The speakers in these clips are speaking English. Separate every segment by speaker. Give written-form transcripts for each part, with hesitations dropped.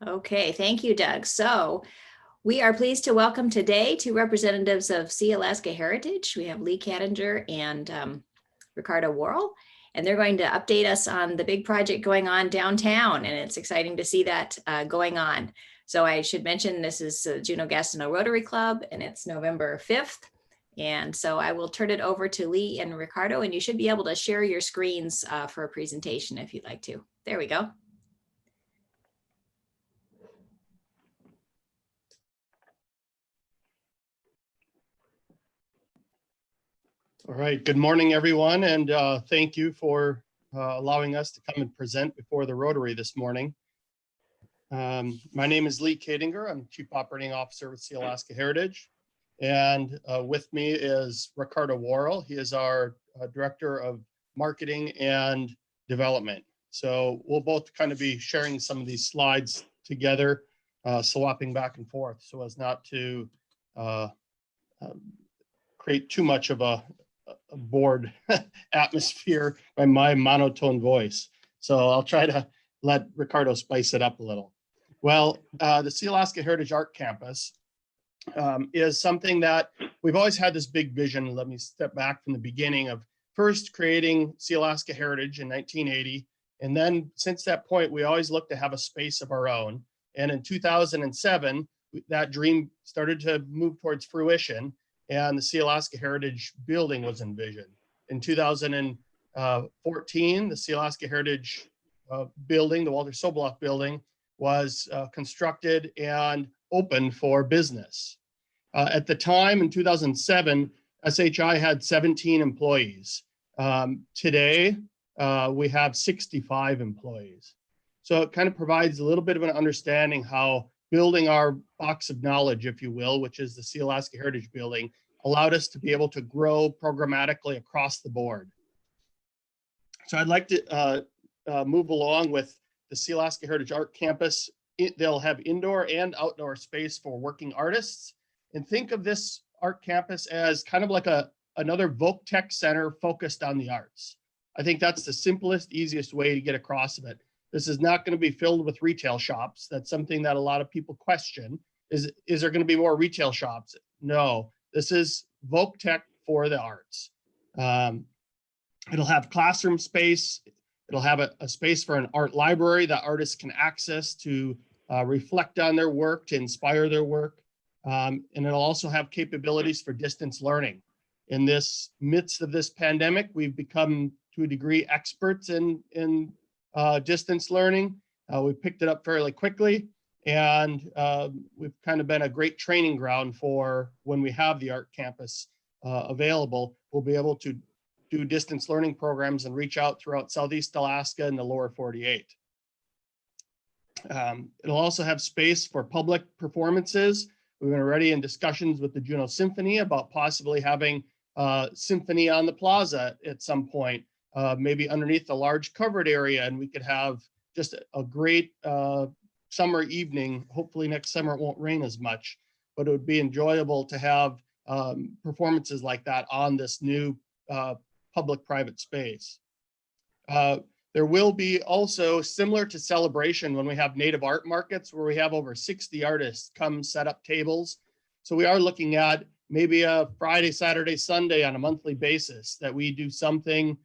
Speaker 1: Okay, thank you, Doug. So we are pleased to welcome today two representatives of Sealaska Heritage. We have Lee Kattinger and Ricardo Worrell, and they're going to update us on the big project going on downtown, and it's exciting to see that going on. So I should mention this is Juneau Gastineau Rotary Club, and it's November 5th. And so I will turn it over to Lee and Ricardo, and you should be able to share your screens for a presentation if you'd like to. There we go.
Speaker 2: All right, good morning, everyone, and thank you for allowing us to come and present before the Rotary this morning. My name is Lee Kattinger. I'm Chief Operating Officer with Sealaska Heritage, and with me is Ricardo Worrell. He is our Director of Marketing and Development. So we'll both kind of be sharing some of these slides together, swapping back and forth so as not to create too much of a bored atmosphere by my monotone voice. So I'll try to let Ricardo spice it up a little. Well, the Sealaska Heritage Art Campus is something that we've always had this big vision. Let me step back from the beginning of first creating Sealaska Heritage in 1980. And then since that point, we always looked to have a space of our own. And in 2007, that dream started to move towards fruition, and the Sealaska Heritage Building was envisioned. In 2014, the Sealaska Heritage Building, the Walter Soboloff Building, was constructed and opened for business. At the time, in 2007, SHI had 17 employees. Today, we have 65 employees. So it kind of provides a little bit of an understanding how building our box of knowledge, if you will, which is the Sealaska Heritage Building, allowed us to be able to grow programmatically across the board. So I'd like to move along with the Sealaska Heritage Art Campus. They'll have indoor and outdoor space for working artists. And think of this art campus as kind of like another Voc Tech center focused on the arts. I think that's the simplest, easiest way to get across of it. This is not going to be filled with retail shops. That's something that a lot of people question. Is there going to be more retail shops? No, this is Voc Tech for the arts. It'll have classroom space. It'll have a space for an art library that artists can access to reflect on their work, to inspire their work. And it'll also have capabilities for distance learning. In this midst of this pandemic, we've become, to a degree, experts in distance learning. We picked it up fairly quickly, and we've kind of been a great training ground for when we have the art campus available. We'll be able to do distance learning programs and reach out throughout Southeast Alaska and the lower 48. It'll also have space for public performances. We've been already in discussions with the Juneau Symphony about possibly having symphony on the plaza at some point. Maybe underneath the large covered area, and we could have just a great summer evening. Hopefully next summer it won't rain as much, but it would be enjoyable to have performances like that on this new public-private space. There will be also, similar to Celebration, when we have native art markets where we have over 60 artists come set up tables. So we are looking at maybe a Friday, Saturday, Sunday on a monthly basis that we do something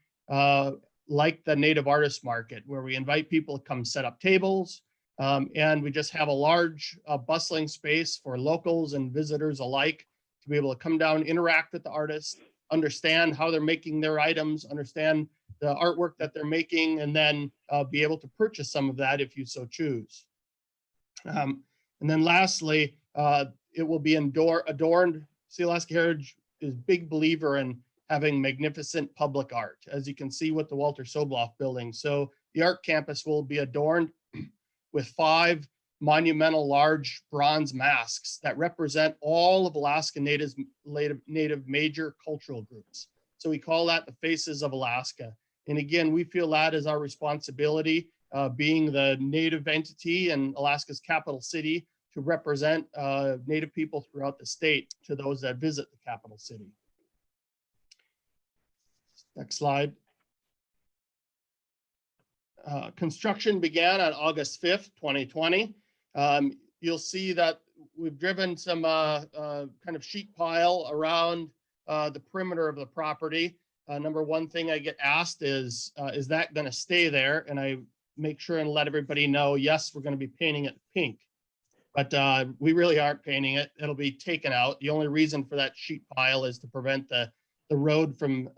Speaker 2: like the Native Artist Market, where we invite people to come set up tables, and we just have a large bustling space for locals and visitors alike to be able to come down, interact with the artists, understand how they're making their items, understand the artwork that they're making, and then be able to purchase some of that if you so choose. And then lastly, it will be adorned. Sealaska Heritage is a big believer in having magnificent public art, as you can see with the Walter Soboloff Building. So the art campus will be adorned with 5 monumental large bronze masks that represent all of Alaska native major cultural groups. So we call that the Faces of Alaska. And again, we feel that is our responsibility, being the native entity in Alaska's capital city, to represent Native people throughout the state to those that visit the capital city. Next slide. Construction began on August 5th, 2020. You'll see that we've driven some kind of sheet pile around the perimeter of the property. Number one thing I get asked is that going to stay there? And I make sure and let everybody know, yes, we're going to be painting it pink, but we really aren't painting it. It'll be taken out. The only reason for that sheet pile is to prevent the road from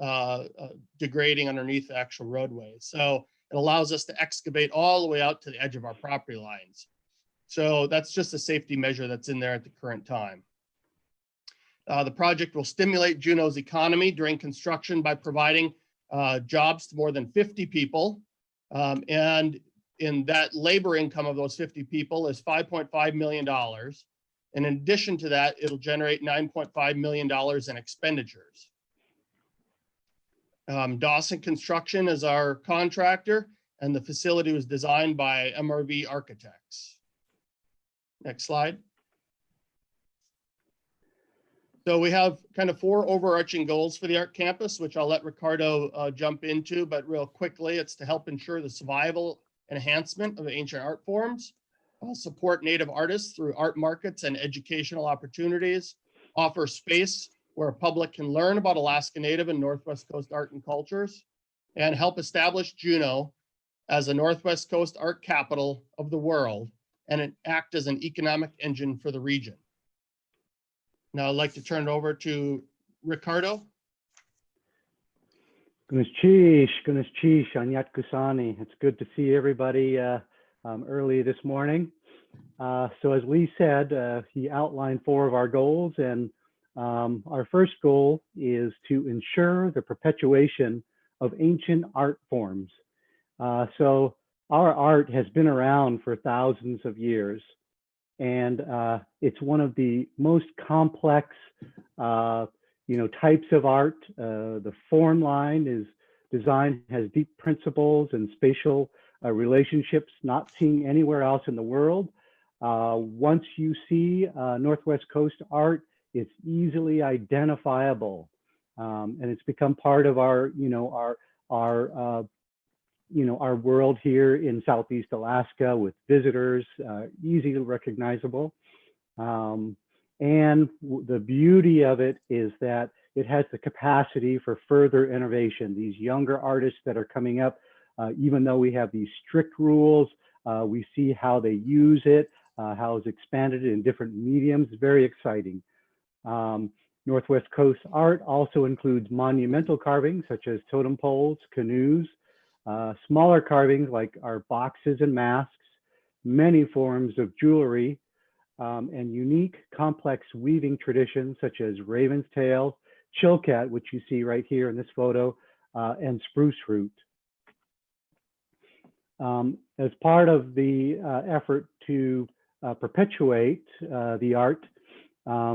Speaker 2: degrading underneath the actual roadway. So it allows us to excavate all the way out to the edge of our property lines. So that's just a safety measure that's in there at the current time. The project will stimulate Juneau's economy during construction by providing jobs to more than 50 people. And in that labor income of those 50 people is $5.5 million. And in addition to that, it'll generate $9.5 million in expenditures. Dawson Construction is our contractor, and the facility was designed by MRV Architects. Next slide. So we have kind of 4 overarching goals for the art campus, which I'll let Ricardo jump into, but real quickly, it's to help ensure the survival and enhancement of ancient art forms, support Native artists through art markets and educational opportunities, offer space where a public can learn about Alaska Native and Northwest Coast art and cultures, and help establish Juneau as a Northwest Coast art capital of the world and act as an economic engine for the region. Now I'd like to turn it over to Ricardo.
Speaker 3: Gunischish, Anyat Kusani. It's good to see everybody early this morning. So as Lee said, he outlined 4 of our goals, and our first goal is to ensure the perpetuation of ancient art forms. So our art has been around for thousands of years, and it's one of the most complex types of art. The form line is design has deep principles and spatial relationships not seen anywhere else in the world. Once you see Northwest Coast art, it's easily identifiable, and it's become part of our world here in Southeast Alaska with visitors, easily recognizable. And the beauty of it is that it has the capacity for further innovation. These younger artists that are coming up, even though we have these strict rules, we see how they use it, how it's expanded in different mediums. Very exciting. Northwest Coast art also includes monumental carvings such as totem poles, canoes, smaller carvings like our boxes and masks, many forms of jewelry, and unique complex weaving traditions such as raven's tail, chilkat, which you see right here in this photo, and spruce root. As part of the effort to perpetuate the art,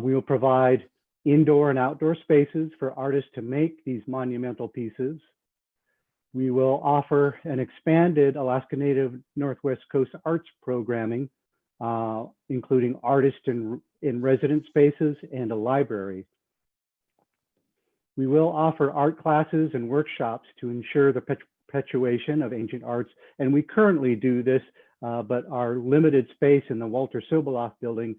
Speaker 3: we will provide indoor and outdoor spaces for artists to make these monumental pieces. We will offer an expanded Alaska Native Northwest Coast arts programming, including artists in resident spaces and a library. We will offer art classes and workshops to ensure the perpetuation of ancient arts, and we currently do this, but our limited space in the Walter Soboleff building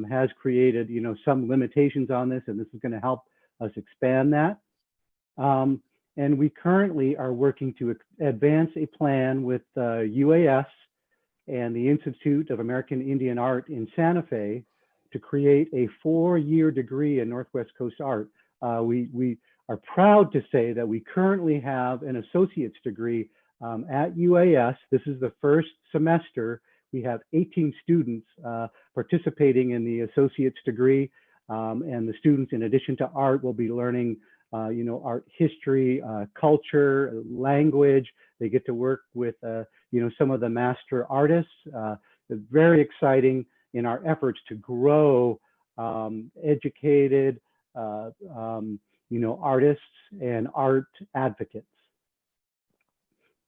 Speaker 3: has created, some limitations on this, and this is going to help us expand that. And we currently are working to advance a plan with UAS and the Institute of American Indian Art in Santa Fe to create a 4-year degree in Northwest Coast art. We are proud to say that we currently have an associate's degree at UAS. This is the first semester. We have 18 students participating in the associate's degree, and the students, in addition to art, will be learning art history, culture, language. They get to work with, some of the master artists. It's very exciting in our efforts to grow educated, artists and art advocates.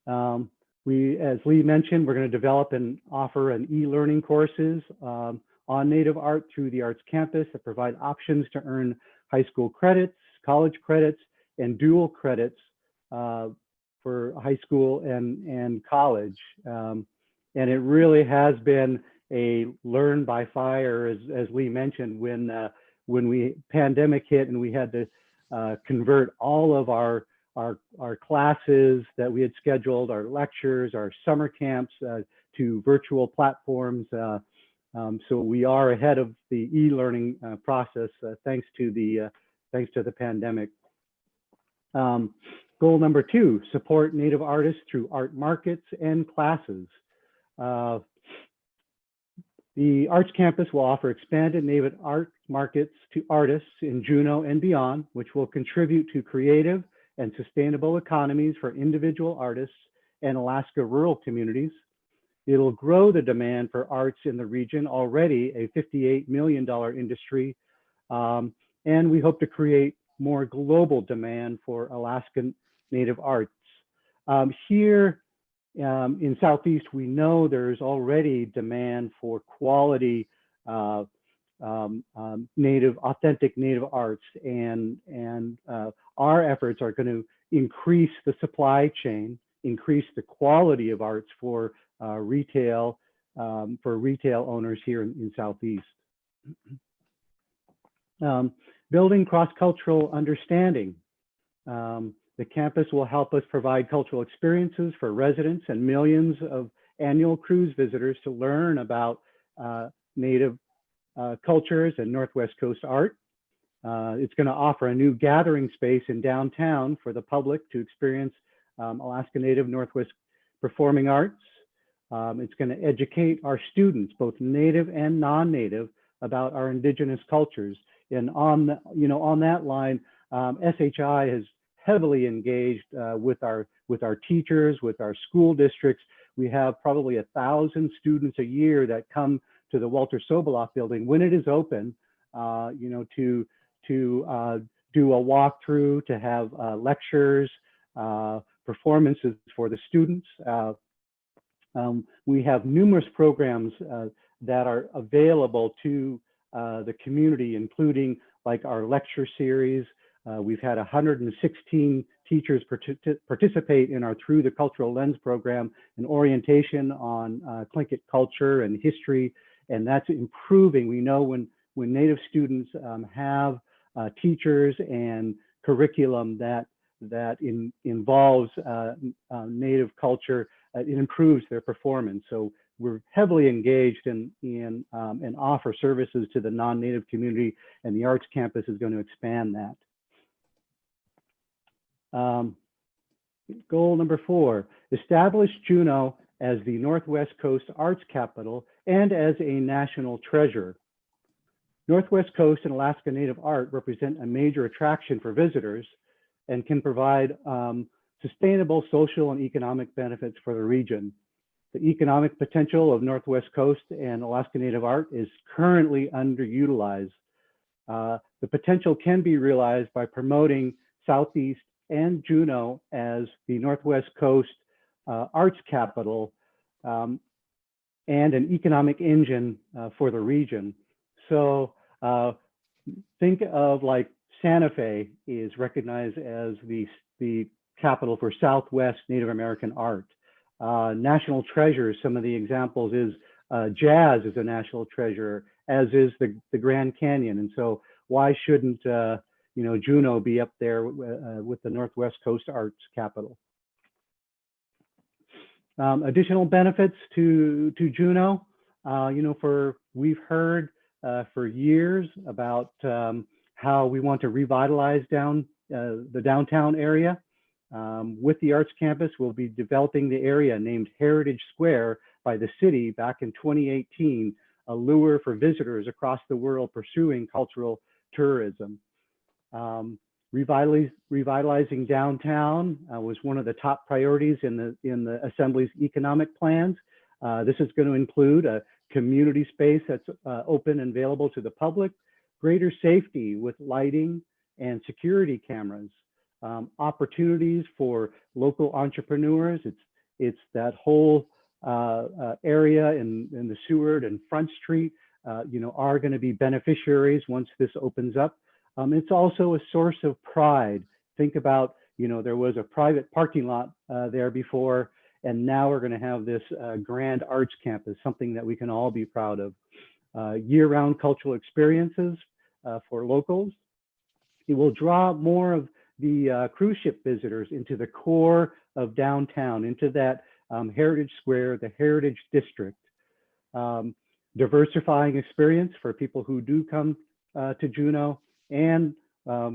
Speaker 3: As Lee mentioned, we're going to develop and offer an e-learning courses on Native art through the Arts Campus that provide options to earn high school credits, college credits, and dual credits for high school and college. And it really has been a learn by fire, as Lee mentioned, when we pandemic hit and we had to convert all of our classes that we had scheduled, our lectures, our summer camps to virtual platforms. So we are ahead of the e-learning process thanks to the pandemic. Goal number 2, support Native artists through art markets and classes. The Arts Campus will offer expanded Native art markets to artists in Juneau and beyond, which will contribute to creative and sustainable economies for individual artists and Alaska rural communities. It'll grow the demand for arts in the region, already a $58 million industry, and we hope to create more global demand for Alaskan Native arts. Here in Southeast, we know there's already demand for quality authentic Native arts, and our efforts are going to increase the supply chain, increase the quality of arts for retail owners here in Southeast. Building cross-cultural understanding. The campus will help us provide cultural experiences for residents and millions of annual cruise visitors to learn about Native cultures and Northwest Coast art. It's going to offer a new gathering space in downtown for the public to experience Alaska Native Northwest performing arts. It's going to educate our students, both Native and non-Native, about our indigenous cultures. And on that line, SHI has heavily engaged with our teachers, with our school districts. We have probably 1,000 students a year that come to the Walter Soboleff building when it is open, to do a walkthrough, to have lectures, performances for the students. We have numerous programs that are available to the community, including like our lecture series. We've had 116 teachers participate in our Through the Cultural Lens program, an orientation on Tlingit culture and history, and that's improving. We know when Native students have teachers and curriculum that involves Native culture, it improves their performance. So we're heavily engaged in and offer services to the non-Native community, and the Arts Campus is going to expand that. Goal number 4, establish Juneau as the Northwest Coast Arts Capital and as a national treasure. Northwest Coast and Alaska Native art represent a major attraction for visitors and can provide sustainable social and economic benefits for the region. The economic potential of Northwest Coast and Alaska Native art is currently underutilized. The potential can be realized by promoting Southeast and Juneau as the Northwest Coast Arts Capital and an economic engine for the region. So think of like Santa Fe is recognized as the capital for Southwest Native American art. National treasures, some of the examples is jazz is a national treasure, as is the Grand Canyon. And so why shouldn't Juneau be up there with the Northwest Coast Arts Capital? Additional benefits to Juneau, we've heard for years about how we want to revitalize the downtown area. With the Arts Campus, we'll be developing the area named Heritage Square by the city back in 2018, a lure for visitors across the world pursuing cultural tourism. Revitalizing downtown was one of the top priorities in the Assembly's economic plans. This is going to include a community space that's open and available to the public, greater safety with lighting and security cameras, opportunities for local entrepreneurs. It's that whole area in the Seward and Front Street, are going to be beneficiaries once this opens up. It's also a source of pride. Think about, there was a private parking lot there before, And now we're going to have this grand arts campus, something that we can all be proud of. Year-round cultural experiences for locals. It will draw more of the cruise ship visitors into the core of downtown, into that Heritage Square, the Heritage District. Diversifying experience for people who do come to Juneau. And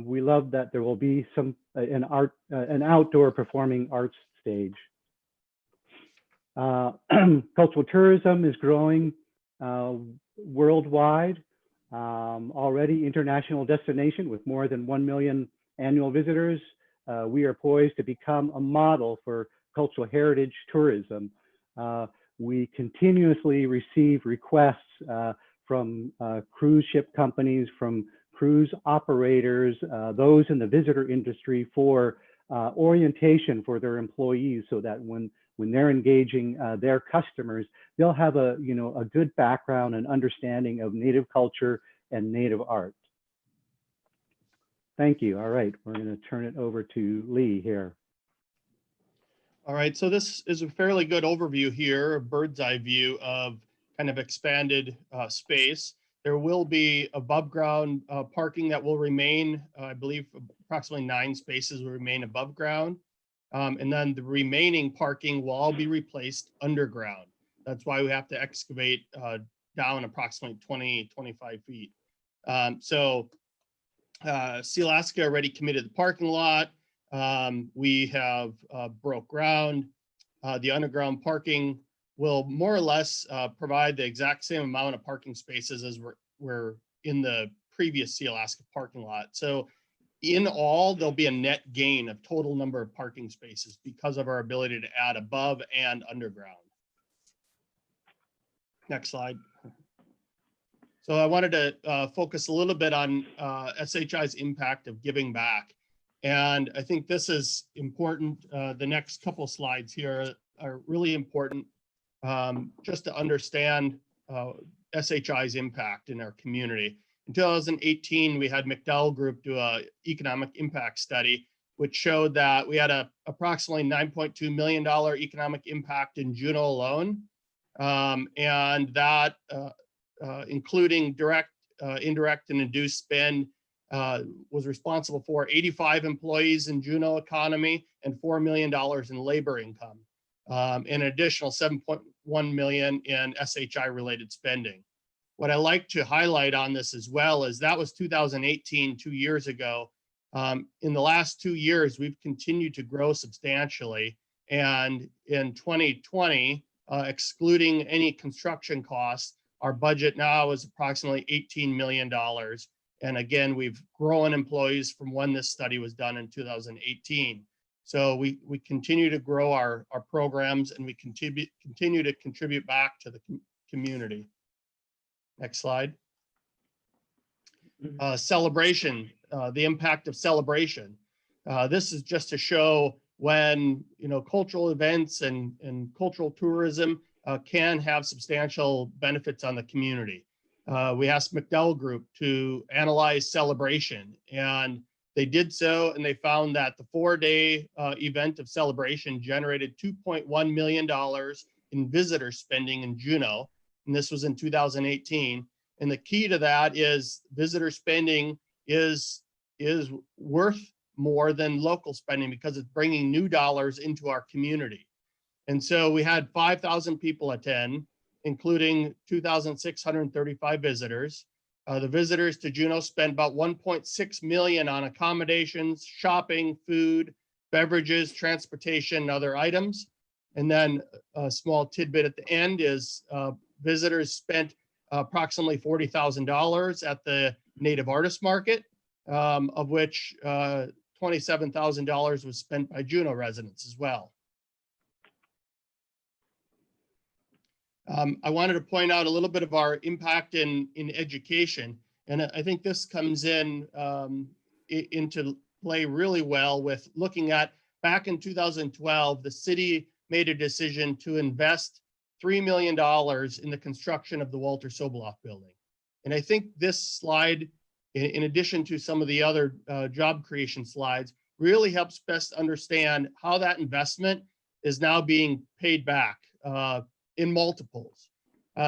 Speaker 3: we love that there will be an outdoor performing arts stage. Cultural tourism is growing worldwide. Already international destination with more than 1 million annual visitors. We are poised to become a model for cultural heritage tourism. We continuously receive requests from cruise ship companies, from cruise operators, those in the visitor industry for orientation for their employees, so that when they're engaging their customers, they'll have a good background and understanding of Native culture and Native art. Thank you. All right, we're going to turn it over to Lee here.
Speaker 2: All right, so this is a fairly good overview here, a bird's eye view of kind of expanded space. There will be above ground parking that will remain, I believe approximately 9 spaces will remain above ground. And then the remaining parking will all be replaced underground. That's why we have to excavate down approximately 25 feet. Sealaska already committed the parking lot. We have broke ground. The underground parking will more or less provide the exact same amount of parking spaces as we're in the previous Sealaska parking lot. So in all, there'll be a net gain of total number of parking spaces because of our ability to add above and underground. Next slide. So I wanted to focus a little bit on SHI's impact of giving back. And I think this is important. The next couple slides here are really important just to understand SHI's impact in our community. In 2018, we had McDowell Group do an economic impact study, which showed that we had a approximately $9.2 million economic impact in Juneau alone. And that, including direct, indirect, and induced spend, was responsible for 85 employees in Juneau economy and $4 million in labor income, and an additional $7.1 million in SHI related spending. What I like to highlight on this as well is that was 2018, 2 years ago. In the last 2 years, we've continued to grow substantially. And in 2020, excluding any construction costs, our budget now is approximately $18 million. And again, we've grown employees from when this study was done in 2018. So we continue to grow our programs, and we continue to contribute back to the community. Next slide. Celebration, the impact of celebration. This is just to show when cultural events and cultural tourism can have substantial benefits on the community. We asked McDowell Group to analyze celebration, and they did so, and they found that the 4-day event of celebration generated $2.1 million in visitor spending in Juneau, and this was in 2018. And the key to that is visitor spending is worth more than local spending because it's bringing new dollars into our community. And so we had 5,000 people attend, including 2,635 visitors. The visitors to Juneau spent about $1.6 million on accommodations, shopping, food, beverages, transportation, and other items. And then a small tidbit at the end is visitors spent approximately $40,000 at the Native Artist Market, of which $27,000 was spent by Juneau residents as well. I wanted to point out a little bit of our impact in education. And I think this comes into play really well with looking at back in 2012, the city made a decision to invest $3 million in the construction of the Walter Soboloff building. And I think this slide, in addition to some of the other job creation slides, really helps best understand how that investment is now being paid back in multiples.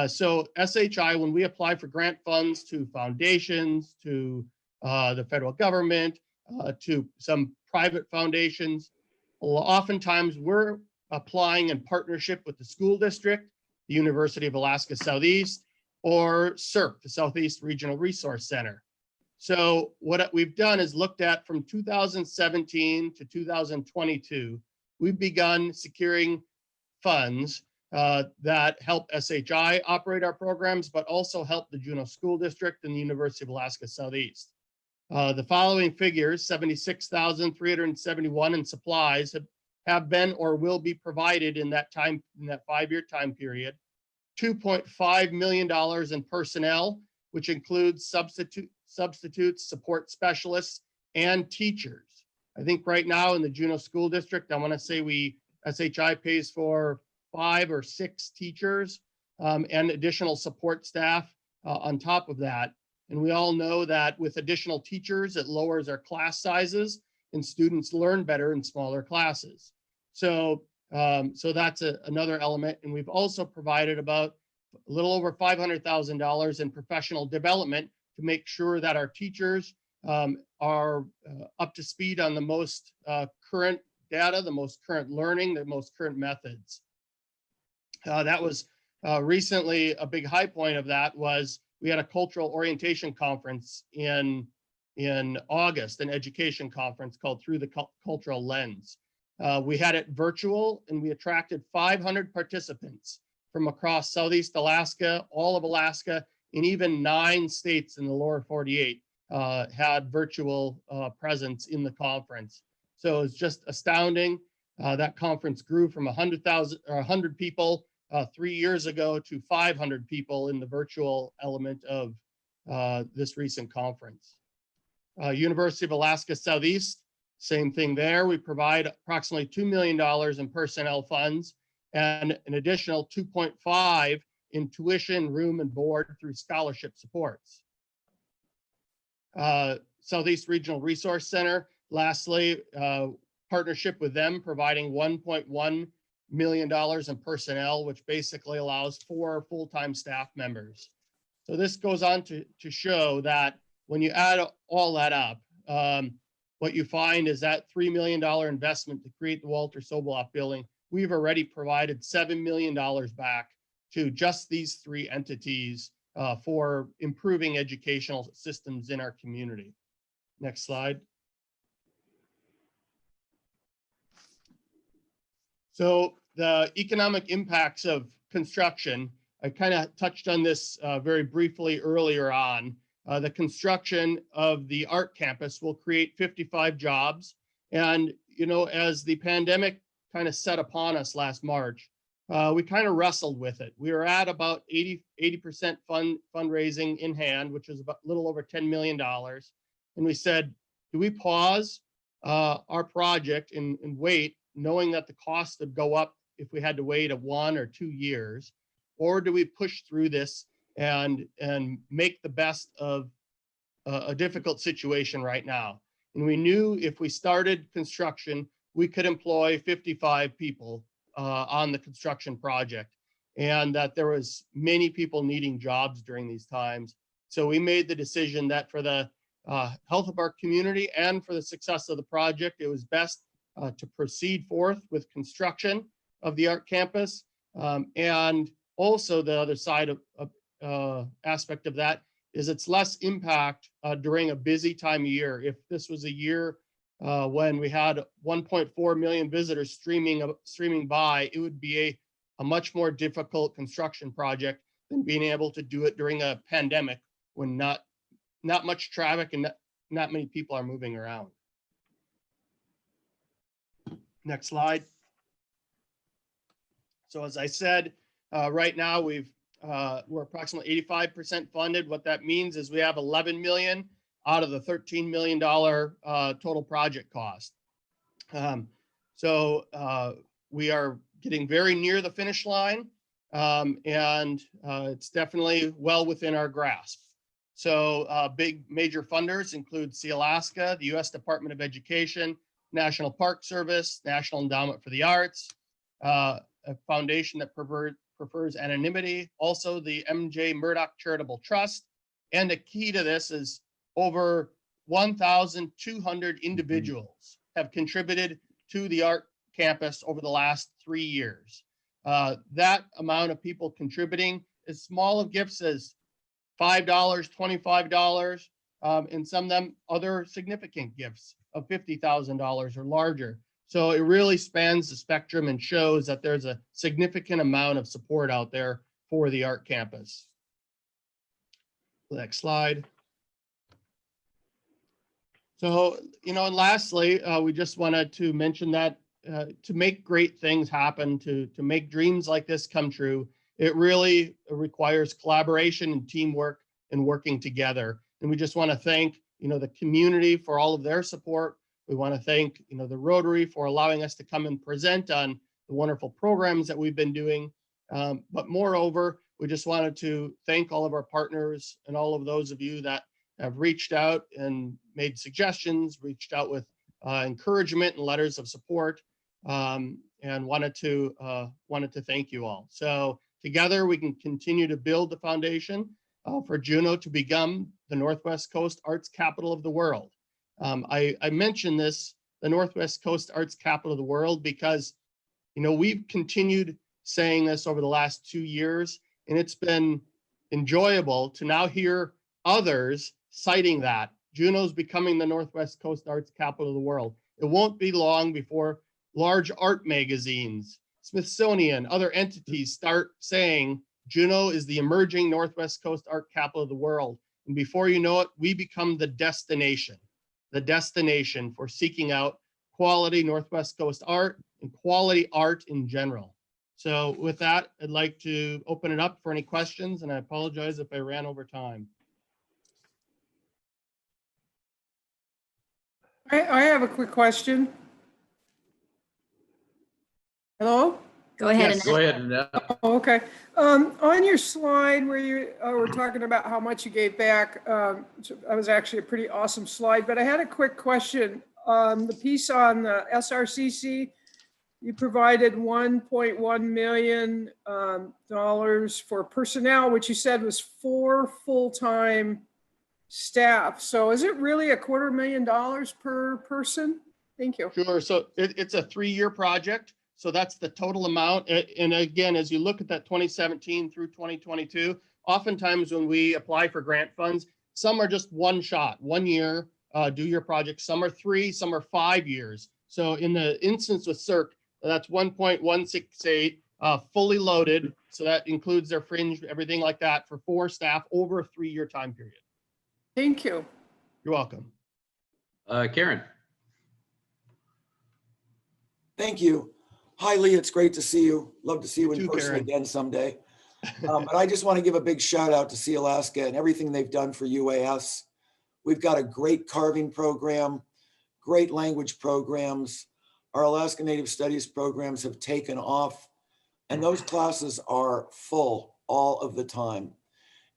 Speaker 2: So SHI, when we apply for grant funds to foundations, to the federal government, to some private foundations, oftentimes we're applying in partnership with the school district, the University of Alaska Southeast, or SERC, the Southeast Regional Resource Center. So what we've done is looked at from 2017 to 2022, we've begun securing funds that help SHI operate our programs, but also help the Juneau School District and the University of Alaska Southeast. The following figures, 76,371 in supplies have been or will be provided in that 5-year time period. $2.5 million in personnel, which includes substitutes, support specialists, and teachers. I think right now in the Juneau School District, I want to say SHI pays for 5 or 6 teachers and additional support staff on top of that. And we all know that with additional teachers, it lowers our class sizes and students learn better in smaller classes. So that's another element. And we've also provided about a little over $500,000 in professional development to make sure that our teachers are up to speed on the most current data, the most current learning, the most current methods. That was recently a big high point of that was we had a cultural orientation conference in August, an education conference called Through the Cultural Lens. We had it virtual and we attracted 500 participants from across Southeast Alaska, all of Alaska, and even 9 states in the lower 48 had virtual presence in the conference. So it's just astounding. That conference grew from 100 people 3 years ago to 500 people in the virtual element of this recent conference. University of Alaska Southeast, same thing there. We provide approximately $2 million in personnel funds and an additional 2.5 in tuition, room, and board through scholarship supports. Southeast Regional Resource Center, lastly, partnership with them providing $1.1 million in personnel, which basically allows 4 full-time staff members. So this goes on to show that when you add all that up, what you find is that $3 million investment to create the Walter Soboloff building, we've already provided $7 million back to just these 3 entities for improving educational systems in our community. Next slide. So the economic impacts of construction, I kind of touched on this very briefly earlier on. The construction of the art campus will create 55 jobs. And, you know, as the pandemic kind of set upon us last March, we kind of wrestled with it. We were at about 80% fundraising in hand, which is about a little over $10 million. And we said, do we pause our project and wait, knowing that the cost would go up if we had to wait 1 or 2 years, or do we push through this and make the best of a difficult situation right now? And we knew if we started construction, we could employ 55 people on the construction project, and that there was many people needing jobs during these times. So we made the decision that for the health of our community and for the success of the project, it was best to proceed forth with construction of the art campus. And also the other side of aspect of that is it's less impact during a busy time of year. If this was a year when we had 1.4 million visitors streaming by, it would be a much more difficult construction project than being able to do it during a pandemic when not much traffic and not many people are moving around. Next slide. So as I said, right now we're approximately 85% funded. What that means is we have 11 million out of the $13 million total project cost. So we are getting very near the finish line, and it's definitely well within our grasp. So big major funders include Sealaska, the U.S. Department of Education, National Park Service, National Endowment for the Arts, a foundation that prefers anonymity, also the MJ Murdoch Charitable Trust. And the key to this is over 1,200 individuals have contributed to the art campus over the last 3 years. That amount of people contributing, as small of gifts as $5, $25, and some of them other significant gifts of $50,000 or larger. So it really spans the spectrum and shows that there's a significant amount of support out there for the art campus. Next slide. So, and lastly, we just wanted to mention that to make great things happen, to make dreams like this come true, it really requires collaboration and teamwork and working together. And we just want to thank, the community for all of their support. We want to thank, the Rotary for allowing us to come and present on the wonderful programs that we've been doing. But moreover, we just wanted to thank all of our partners and all of those of you that have reached out and made suggestions, reached out with encouragement and letters of support, and wanted to thank you all. So together we can continue to build the foundation for Juneau to become the Northwest Coast Arts Capital of the world. I mentioned this, the Northwest Coast Arts Capital of the world, because we've continued saying this over the last 2 years, and it's been enjoyable to now hear others citing that Juneau's becoming the Northwest Coast Arts Capital of the world. It won't be long before large art magazines, Smithsonian, other entities start saying Juneau is the emerging Northwest Coast Art Capital of the world. And before you know it, we become the destination for seeking out quality Northwest Coast art and quality art in general. So with that, I'd like to open it up for any questions, and I apologize if I ran over time.
Speaker 4: I have a quick question. Hello?
Speaker 1: Go ahead.
Speaker 2: Yes.
Speaker 1: Annette.
Speaker 5: Go ahead, Annette.
Speaker 4: Oh, okay. On your slide where you were talking about how much you gave back, that was actually a pretty awesome slide, but I had a quick question. The piece on the SRCC, you provided $1.1 million for personnel, which you said was 4 full-time staff. So is it really $250,000 per person? Thank you.
Speaker 2: Sure. So it's a 3-year project. So that's the total amount. And again, as you look at that 2017 through 2022, oftentimes when we apply for grant funds, some are just one shot, 1 year, do your project. Some are 3, some are 5 years. So in the instance with CERC, that's 1.168 fully loaded. So that includes their fringe, everything like that, for 4 staff over a 3-year time period.
Speaker 4: Thank you.
Speaker 2: You're welcome.
Speaker 5: Karen.
Speaker 6: Thank you. Hi, Lee. It's great to see you. Love to see you in
Speaker 2: You too,
Speaker 6: person
Speaker 2: Karen.
Speaker 6: again someday. But I just want to give a big shout out to Sealaska and everything they've done for UAS. We've got a great carving program, great language programs. Our Alaska Native Studies programs have taken off, and those classes are full all of the time.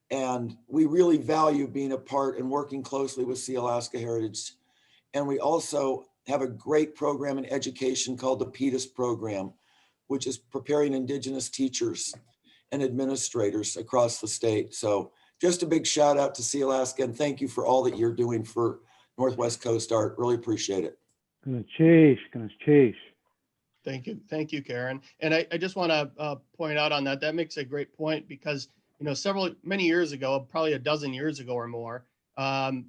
Speaker 6: And we really value being a part and working closely with Sealaska Heritage. And we also have a great program in education called the PETUS program, which is preparing Indigenous teachers and administrators across the state. So just a big shout out to Sealaska, and thank you for all that you're doing for Northwest Coast Art. Really appreciate it.
Speaker 2: Thank you, Karen. And I just want to point out on that. That makes a great point because many years ago, probably a dozen years ago or more,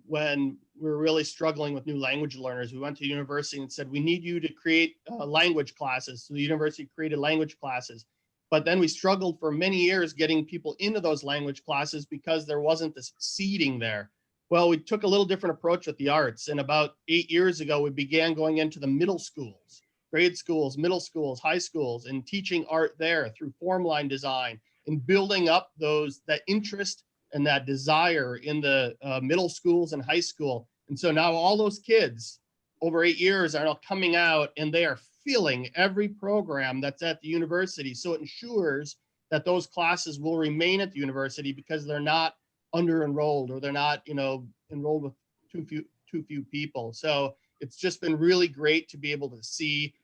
Speaker 2: when we were really struggling with new language learners, we went to university and said, we need you to create language classes. So the university created language classes. But then we struggled for many years getting people into those language classes because there wasn't this seeding there. Well, we took a little different approach with the arts. And about 8 years ago, we began going into the middle schools, grade schools, middle schools, high schools, and teaching art there through form line design and building up that interest and that desire in the middle schools and high school. And so now all those kids over 8 years are now coming out and they are filling every program that's at the university. So it ensures that those classes will remain at the university because they're not under enrolled or they're not, enrolled with too few people. So it's just been really great to be able to see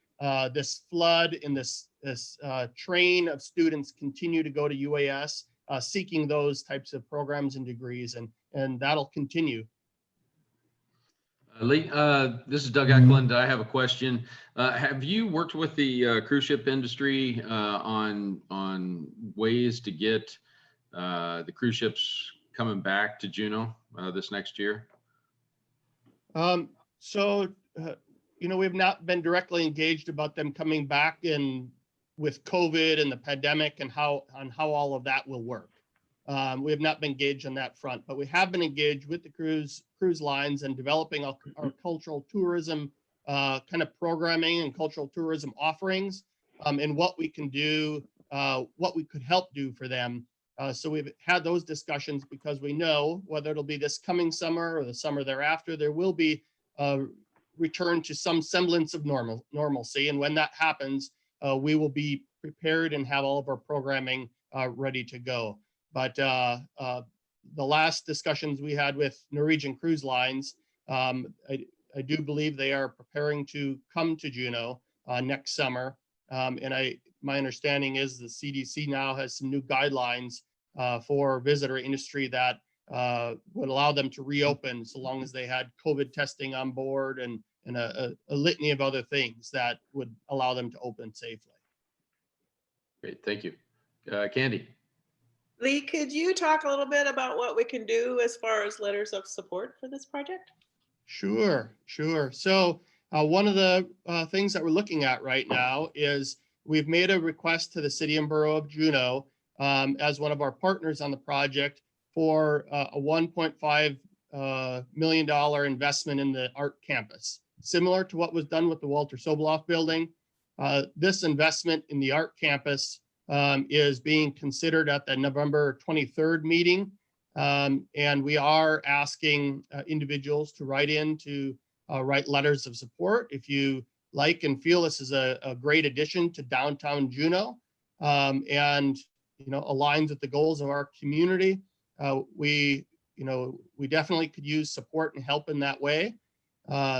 Speaker 2: this flood and this train of students continue to go to UAS, seeking those types of programs and degrees, and that'll continue.
Speaker 5: Lee, this is Doug Eklund. I have a question. Have you worked with the cruise ship industry on ways to get the cruise ships coming back to Juneau this next year?
Speaker 2: We have not been directly engaged about them coming back in with COVID and the pandemic and how all of that will work. We have not been engaged on that front, but we have been engaged with the cruise lines and developing our cultural tourism kind of programming and cultural tourism offerings, and what we can do, what we could help do for them. So we've had those discussions because we know whether it'll be this coming summer or the summer thereafter, there will be a return to some semblance of normalcy. And when that happens, we will be prepared and have all of our programming ready to go. But the last discussions we had with Norwegian Cruise Lines, I do believe they are preparing to come to Juneau next summer. And my understanding is the CDC now has some new guidelines for visitor industry that would allow them to reopen so long as they had COVID testing on board and a litany of other things that would allow them to open safely.
Speaker 5: Great, thank you. Candy.
Speaker 7: Lee, could you talk a little bit about what we can do as far as letters of support for this project?
Speaker 2: Sure. So one of the things that we're looking at right now is we've made a request to the City and Borough of Juneau as one of our partners on the project for a $1.5 million investment in the art campus, similar to what was done with the Walter Soboloff building. This investment in the art campus is being considered at the November 23rd meeting. And we are asking individuals to write letters of support if you like and feel this is a great addition to downtown Juneau, and aligns with the goals of our community. We definitely could use support and help in that way.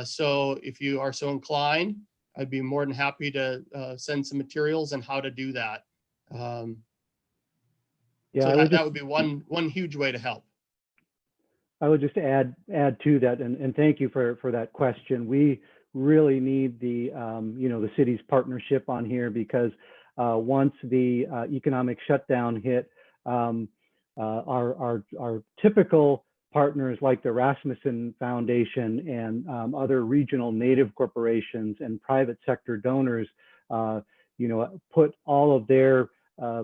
Speaker 2: So if you are so inclined, I'd be more than happy to send some materials on how to do that. So that would be one huge way to help.
Speaker 3: I would just add to that, and thank you for that question. We really need the the city's partnership on here, because once the economic shutdown hit, our typical partners like the Rasmussen Foundation and other regional Native corporations and private sector donors, put all of their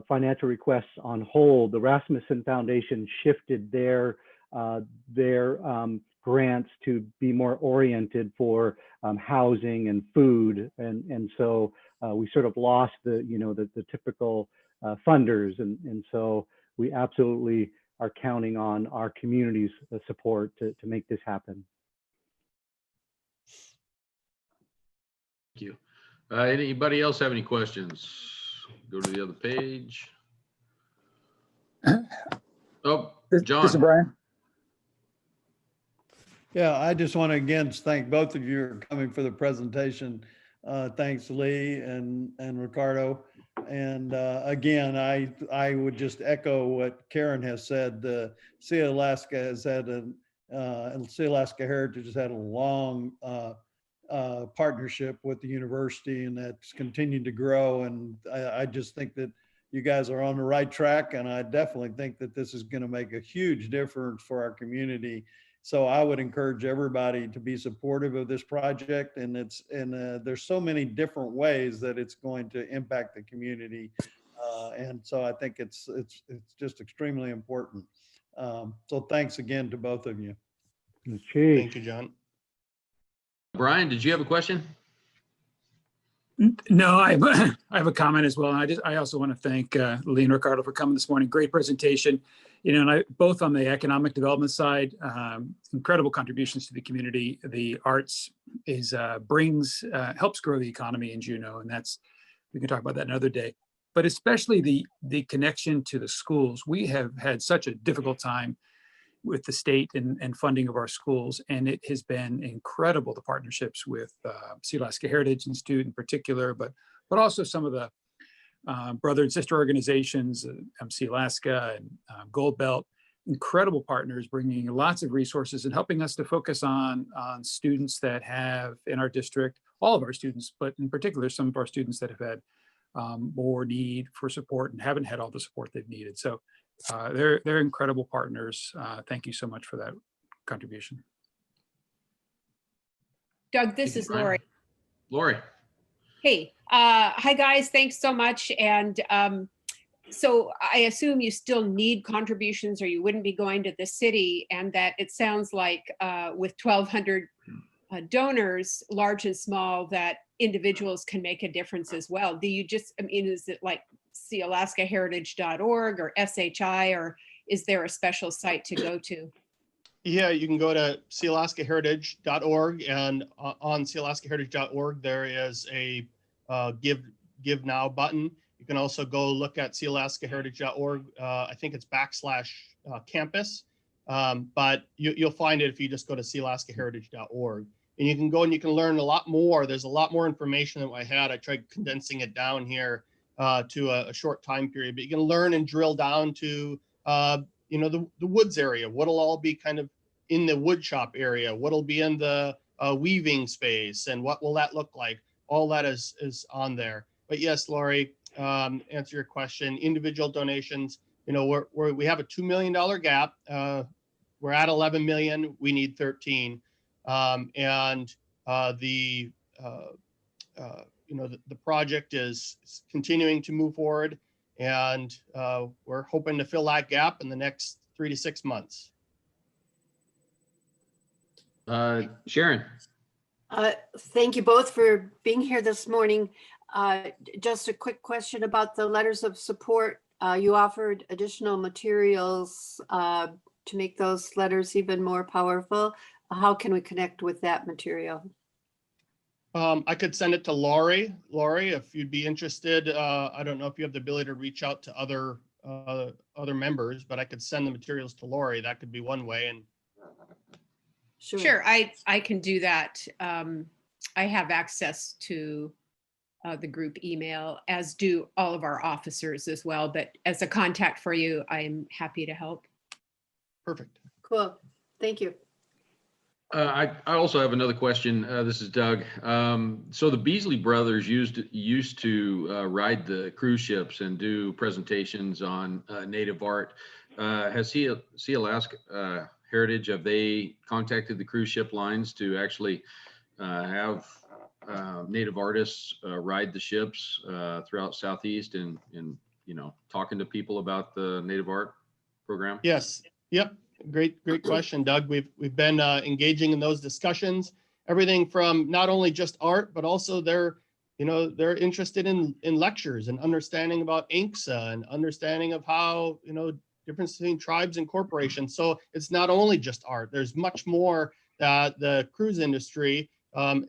Speaker 3: financial requests on hold. The Rasmussen Foundation shifted their grants to be more oriented for housing and food, and so we sort of lost the typical funders, and so we absolutely are counting on our community's support to make this happen.
Speaker 5: Thank you. Anybody else have any questions? Go to the other page. Oh, John.
Speaker 8: This is Brian.
Speaker 9: Yeah, I just want to again thank both of you for coming for the presentation. Thanks, Lee and Ricardo. And again, I would just echo what Karen has said. Sealaska has had and Sealaska Heritage has had a long partnership with the university, and that's continued to grow. And I just think that you guys are on the right track, and I definitely think that this is going to make a huge difference for our community. So I would encourage everybody to be supportive of this project, and there's so many different ways that it's going to impact the community, and so I think it's just extremely important. So thanks again to both of you.
Speaker 2: Thank you, John.
Speaker 5: Brian, did you have a question?
Speaker 8: No, I have a comment as well. And I also want to thank Lee and Ricardo for coming this morning. Great presentation. And both on the economic development side, incredible contributions to the community. The arts helps grow the economy in Juneau, and we can talk about that another day. But especially the connection to the schools. We have had such a difficult time with the state and funding of our schools. And it has been incredible, the partnerships with Sealaska Heritage Institute in particular, but also some of the brother and sister organizations, Sealaska and Gold Belt, incredible partners bringing lots of resources and helping us to focus on students that have in our district, all of our students, but in particular, some of our students that have had more need for support and haven't had all the support they've needed. So they're incredible partners. Thank you so much for that contribution.
Speaker 10: Doug, this is Lori.
Speaker 5: Lori.
Speaker 10: Hey, hi guys, thanks so much. And so I assume you still need contributions or you wouldn't be going to the city, and that it sounds like with 1,200 donors, large and small, that individuals can make a difference as well. Do you just, I mean, is it like sealaskaheritage.org or SHI, or is there a special site to go to?
Speaker 2: Yeah, you can go to sealaskaheritage.org, and on sealaskaheritage.org, there is a give now button. You can also go look at sealaskaheritage.org. I think it's /campus, but you'll find it if you just go to sealaskaheritage.org. And you can go and you can learn a lot more. There's a lot more information than what I had. I tried condensing it down here to a short time period, but you can learn and drill down to the woods area. What'll all be kind of in the wood shop area? What'll be in the weaving space, and what will that look like? All that is on there. But yes, Lori, answer your question. Individual donations. We have a $2 million gap. We're at 11 million. We need 13. The project is continuing to move forward, and we're hoping to fill that gap in the next 3 to 6 months.
Speaker 5: Sharon.
Speaker 11: Thank you both for being here this morning. Just a quick question about the letters of support. You offered additional materials to make those letters even more powerful. How can we connect with that material?
Speaker 2: I could send it to Lori. Lori, if you'd be interested, I don't know if you have the ability to reach out to other members, but I could send the materials to Lori. That could be one way. And
Speaker 10: Sure, I can do that. I have access to the group email, as do all of our officers as well. But as a contact for you, I'm happy to help. Perfect.
Speaker 11: Cool. Thank you.
Speaker 5: I also have another question. This is Doug. So the Beasley brothers used to ride the cruise ships and do presentations on native art. Has Sealaska Heritage, have they contacted the cruise ship lines to actually have native artists ride the ships throughout Southeast and talking to people about the native art program?
Speaker 2: Yes. Yep. Great question, Doug. We've been engaging in those discussions. Everything from not only just art, but also they're interested in lectures and understanding about INCSA and understanding of how difference between tribes and corporations. So it's not only just art. There's much more that the cruise industry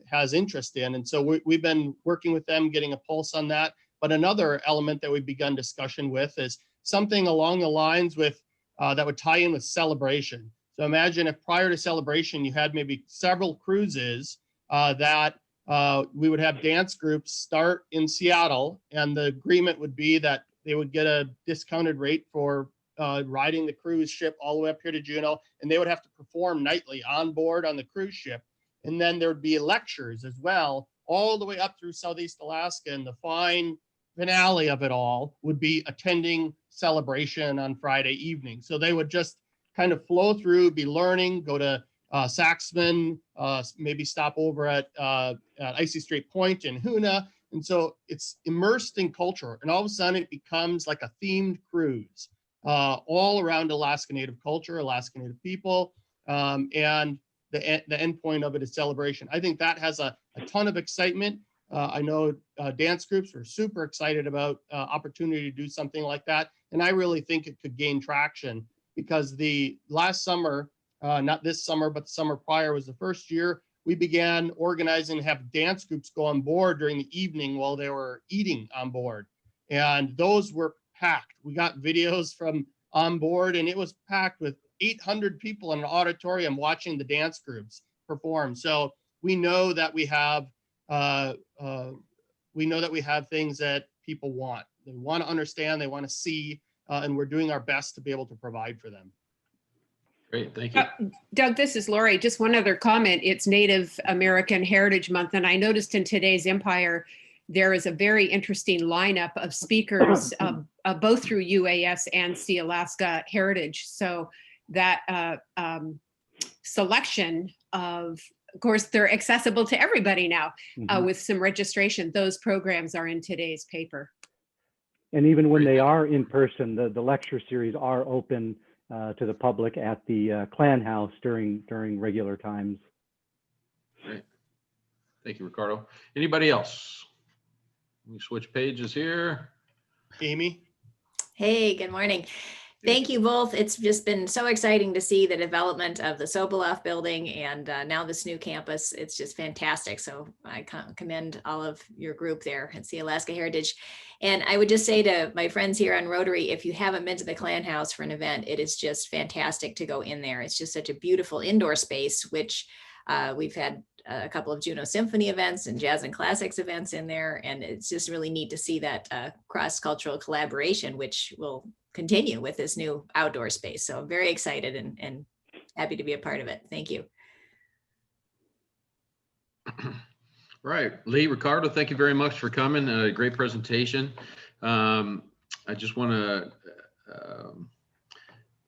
Speaker 2: has interest in, and so we've been working with them, getting a pulse on that. But another element that we've begun discussion with is something along the lines with that would tie in with celebration. So imagine if prior to celebration, you had maybe several cruises that we would have dance groups start in Seattle, and the agreement would be that they would get a discounted rate for riding the cruise ship all the way up here to Juneau, and they would have to perform nightly on board on the cruise ship. And then there would be lectures as well, all the way up through Southeast Alaska, and the fine finale of it all would be attending celebration on Friday evening. So they would just kind of flow through, be learning, go to Saxman, maybe stop over at Icy Strait Point in Hoonah. And so it's immersed in culture, and all of a sudden it becomes like a themed cruise all around Alaska Native culture, Alaska Native people, and the end point of it is celebration. I think that has a ton of excitement. I know dance groups are super excited about opportunity to do something like that. And I really think it could gain traction, because the last summer, not this summer, but the summer prior was the first year we began organizing and have dance groups go on board during the evening while they were eating on board. And those were packed. We got videos from on board, and it was packed with 800 people in an auditorium watching the dance groups perform. So we know that we have things that people want. They want to understand, they want to see, and we're doing our best to be able to provide for them.
Speaker 5: Great, thank you.
Speaker 10: Doug, this is Lori. Just one other comment. It's Native American Heritage Month, and I noticed in today's Empire, there is a very interesting lineup of speakers, both through UAS and Sealaska Heritage. So that selection of course, they're accessible to everybody now with some registration. Those programs are in today's paper.
Speaker 3: And even when they are in person, the lecture series are open to the public at the Clan House during regular times.
Speaker 5: Great. Thank you, Ricardo. Anybody else? Let me switch pages here.
Speaker 2: Amy?
Speaker 1: Hey, good morning. Thank you both. It's just been so exciting to see the development of the Soboleff building and now this new campus. It's just fantastic. So I commend all of your group there at Sealaska Heritage. And I would just say to my friends here on Rotary, if you haven't been to the Clan House for an event, it is just fantastic to go in there. It's just such a beautiful indoor space, which we've had a couple of Juneau Symphony events and Jazz and Classics events in there. And it's just really neat to see that cross-cultural collaboration, which will continue with this new outdoor space. So I'm very excited and happy to be a part of it. Thank you.
Speaker 5: Right, Lee, Ricardo, thank you very much for coming. Great presentation. I just want to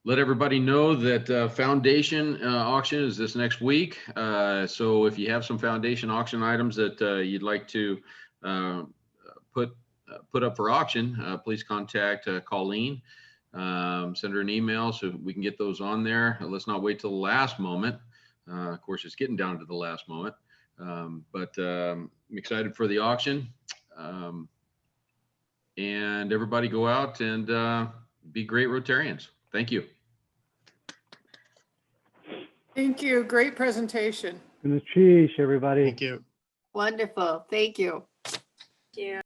Speaker 5: let everybody know that foundation auction is this next week. So if you have some foundation auction items that you'd like to put up for auction, please contact Colleen. Send her an email so we can get those on there. Let's not wait till the last moment. Of course, it's getting down to the last moment, but I'm excited for the auction. And everybody go out and be great Rotarians. Thank you.
Speaker 4: Thank you. Great presentation.
Speaker 3: Good cheese, everybody.
Speaker 2: Thank you.
Speaker 11: Wonderful. Thank you.
Speaker 1: Yeah.